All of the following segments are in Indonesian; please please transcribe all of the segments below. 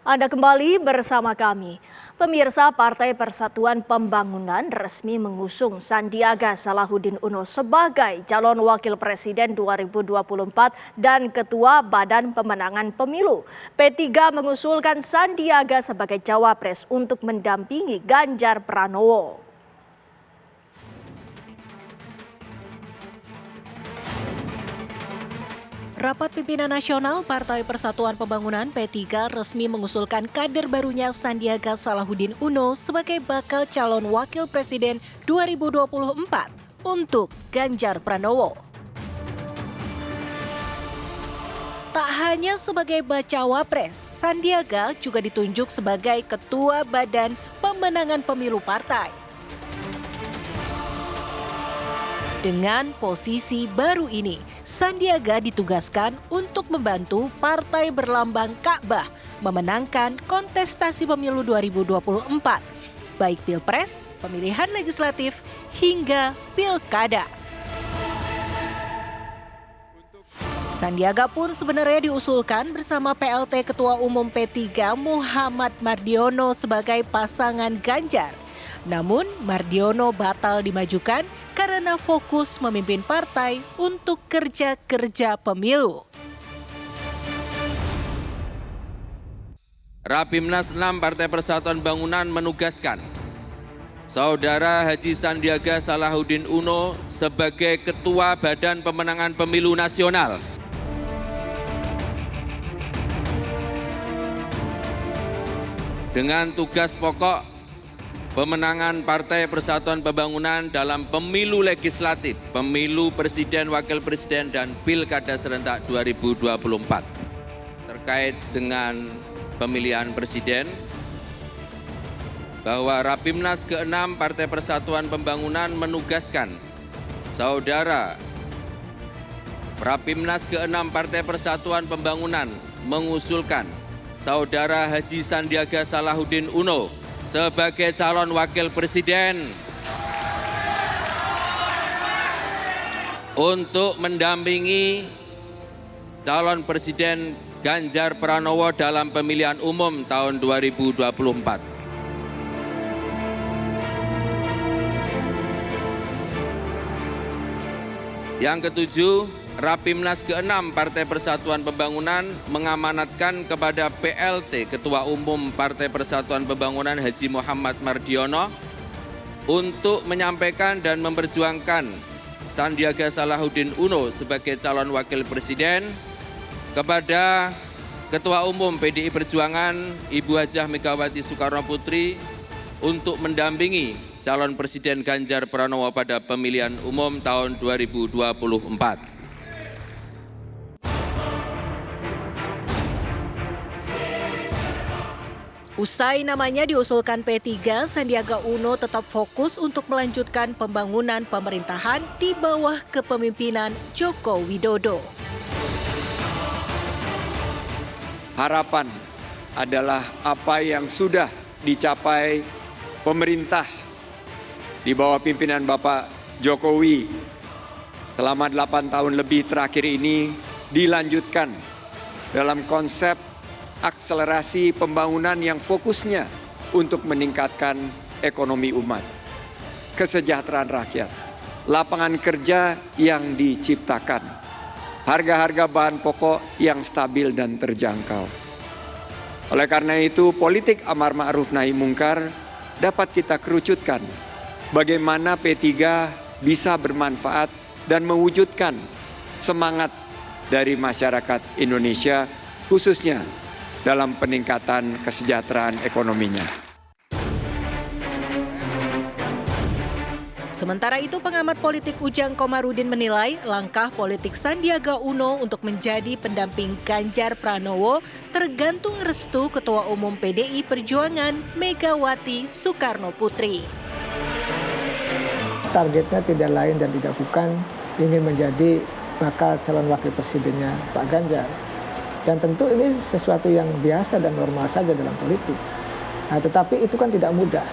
Anda kembali bersama kami. Pemirsa, Partai Persatuan Pembangunan resmi mengusung Sandiaga Salahuddin Uno sebagai calon wakil presiden 2024 dan ketua Badan Pemenangan Pemilu. P3 mengusulkan Sandiaga sebagai cawapres untuk mendampingi Ganjar Pranowo. Rapat Pimpinan Nasional Partai Persatuan Pembangunan P3 resmi mengusulkan kader barunya Sandiaga Salahuddin Uno sebagai bakal calon wakil presiden 2024 untuk Ganjar Pranowo. Tak hanya sebagai bacawa pres, Sandiaga juga ditunjuk sebagai ketua Badan Pemenangan Pemilu partai. Dengan posisi baru ini, Sandiaga ditugaskan untuk membantu partai berlambang Ka'bah memenangkan kontestasi pemilu 2024, baik pilpres, pemilihan legislatif, hingga pilkada. Sandiaga pun sebenarnya diusulkan bersama PLT Ketua Umum P3 Muhammad Mardiono sebagai pasangan Ganjar. Namun Mardiono batal dimajukan karena fokus memimpin partai untuk kerja-kerja pemilu. Rapimnas 6 Partai Persatuan Bangunan menugaskan Saudara Haji Sandiaga Salahuddin Uno sebagai Ketua Badan Pemenangan Pemilu Nasional. Dengan tugas pokok pemenangan Partai Persatuan Pembangunan dalam pemilu legislatif, pemilu presiden, wakil presiden, dan pilkada serentak 2024. Terkait dengan pemilihan presiden, bahwa Rapimnas ke-6 Partai Persatuan Pembangunan menugaskan Saudara Rapimnas ke-6 Partai Persatuan Pembangunan mengusulkan Saudara Haji Sandiaga Salahuddin Uno sebagai calon wakil presiden untuk mendampingi calon presiden Ganjar Pranowo dalam pemilihan umum tahun 2024. Yang ketujuh, Rapimnas ke-6 Partai Persatuan Pembangunan mengamanatkan kepada PLT Ketua Umum Partai Persatuan Pembangunan Haji Muhammad Mardiono untuk menyampaikan dan memperjuangkan Sandiaga Salahuddin Uno sebagai calon wakil presiden kepada Ketua Umum PDI Perjuangan Ibu Hajah Megawati Soekarno Putri untuk mendampingi calon presiden Ganjar Pranowo pada pemilihan umum tahun 2024. Usai namanya diusulkan P3, Sandiaga Uno tetap fokus untuk melanjutkan pembangunan pemerintahan di bawah kepemimpinan Joko Widodo. Harapan adalah apa yang sudah dicapai pemerintah di bawah pimpinan Bapak Jokowi selama 8 tahun lebih terakhir ini dilanjutkan dalam konsep akselerasi pembangunan yang fokusnya untuk meningkatkan ekonomi umat, kesejahteraan rakyat, lapangan kerja yang diciptakan, harga-harga bahan pokok yang stabil dan terjangkau. Oleh karena itu, politik amar ma'ruf nahi mungkar dapat kita kerucutkan bagaimana P3 bisa bermanfaat dan mewujudkan semangat dari masyarakat Indonesia, khususnya dalam peningkatan kesejahteraan ekonominya. Sementara itu, pengamat politik Ujang Komarudin menilai langkah politik Sandiaga Uno untuk menjadi pendamping Ganjar Pranowo tergantung restu Ketua Umum PDI Perjuangan Megawati Soekarno Putri. Targetnya tidak lain dan tidak bukan ingin menjadi bakal calon wakil presidennya Pak Ganjar. Dan tentu ini sesuatu yang biasa dan normal saja dalam politik. Nah, tetapi itu kan tidak mudah.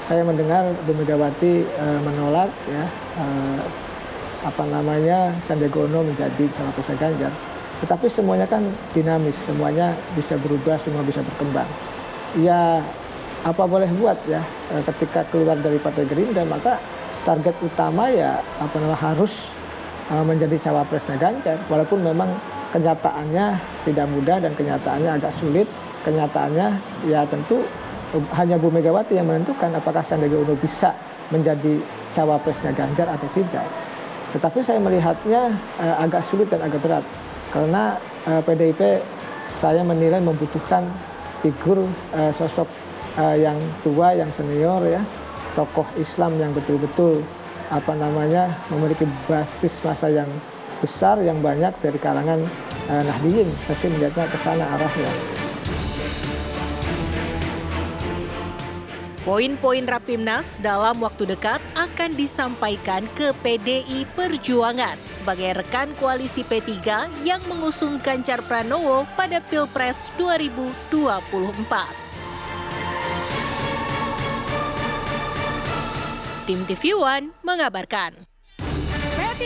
Saya mendengar Bu Megawati menolak Sandiaga Uno menjadi cawapres Ganjar. Tetapi semuanya kan dinamis, semuanya bisa berubah, semua bisa berkembang. Ya apa boleh buat ya, ketika keluar dari Partai Gerindra maka target utama ya harus menjadi cawapresnya Ganjar. Walaupun memang kenyataannya tidak mudah dan kenyataannya agak sulit. Kenyataannya ya tentu hanya Bu Megawati yang menentukan apakah Sandiaga Uno bisa menjadi cawapresnya Ganjar atau tidak. Tetapi saya melihatnya agak sulit dan agak berat. Karena PDIP saya menilai membutuhkan figur sosok yang tua, yang senior ya, tokoh Islam yang betul-betul memiliki basis massa yang besar, yang banyak dari kalangan Nahdliyin. Saya sih melihatnya ke sana arahnya. Poin-poin Rapimnas dalam waktu dekat akan disampaikan ke PDI Perjuangan sebagai rekan koalisi P3 yang mengusung Ganjar Pranowo pada Pilpres 2024. Tim TV One mengabarkan. P3